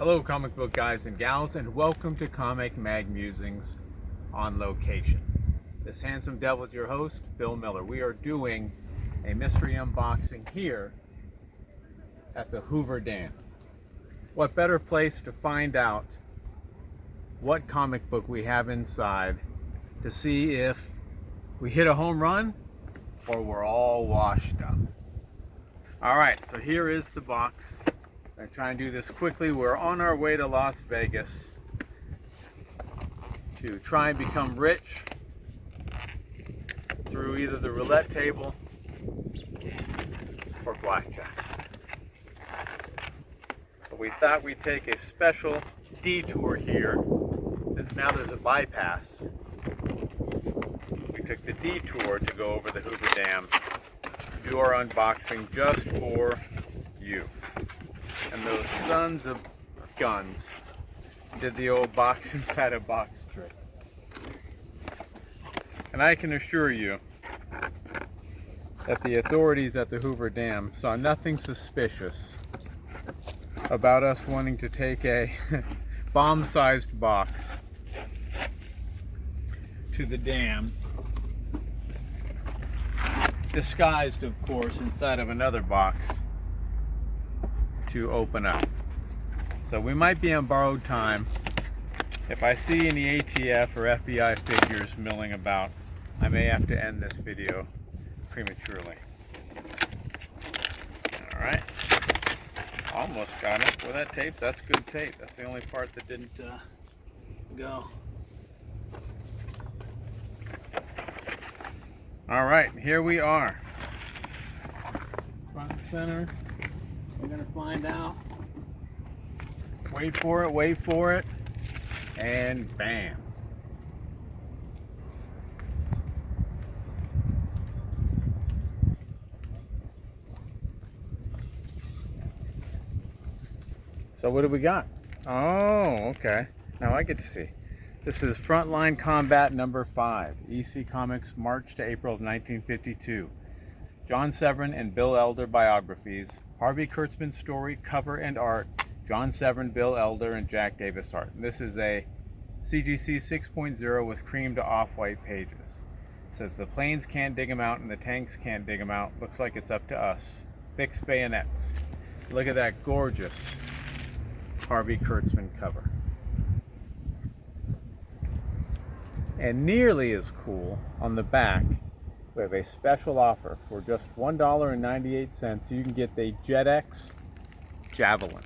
Hello comic book guys and gals, and welcome to Comic Mag Musings on Location. This handsome devil is your host, Bill Miller. We are doing a mystery unboxing here at the Hoover Dam. What better place to find out what comic book we have inside to see if we hit a home run or we're all washed up. Alright, so here is the box. I'm going to try and do this quickly. We're on our way to Las Vegas to try and become rich through either the roulette table or blackjack. But we thought we'd take a special detour here since now there's a bypass. We took the detour to go over the Hoover Dam, do our unboxing just for you. And those sons of guns did the old box inside a box trick. And I can assure you that the authorities at the Hoover Dam saw nothing suspicious about us wanting to take a bomb-sized box to the dam, disguised, of course, inside of another box to open up. So we might be on borrowed time. If I see any ATF or FBI figures milling about, I may have to end this video prematurely. Alright, almost got it. Well, that tape, that's good tape. That's the only part that didn't go. Alright, here we are. Front and center. We're going to find out. Wait for it, and bam. So what do we got? Oh, okay. Now I get to see. This is Frontline Combat number 5, EC Comics, March to April of 1952. John Severin and Bill Elder biographies. Harvey Kurtzman's story, cover and art, John Severin, Bill Elder, and Jack Davis art. And this is a CGC 6.0 with cream to off-white pages. It says the planes can't dig them out and the tanks can't dig them out. Looks like it's up to us. Fixed bayonets. Look at that gorgeous Harvey Kurtzman cover. And nearly as cool, on the back, we have a special offer. For just $1.98, you can get the JetX Javelin.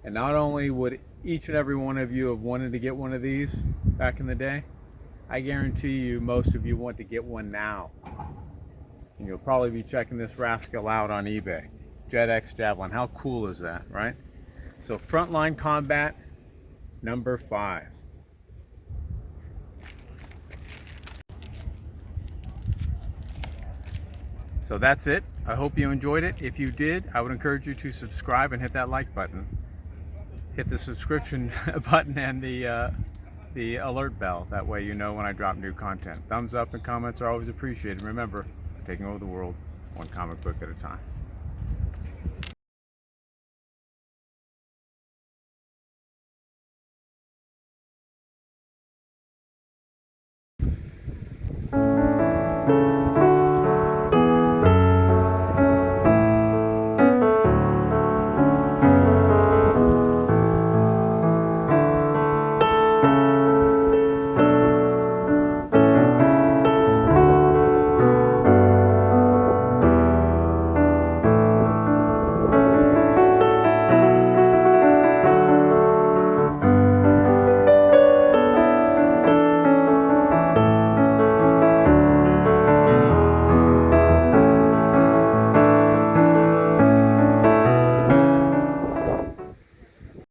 And not only would each and every one of you have wanted to get one of these back in the day, I guarantee you most of you want to get one now. And you'll probably be checking this rascal out on eBay. JetX Javelin. How cool is that, right? So Frontline Combat number 5. So that's it. I hope you enjoyed it. If you did, I would encourage you to subscribe and hit that like button. Hit the subscription button and the alert bell. That way you know when I drop new content. Thumbs up and comments are always appreciated. Remember, taking over the world one comic book at a time.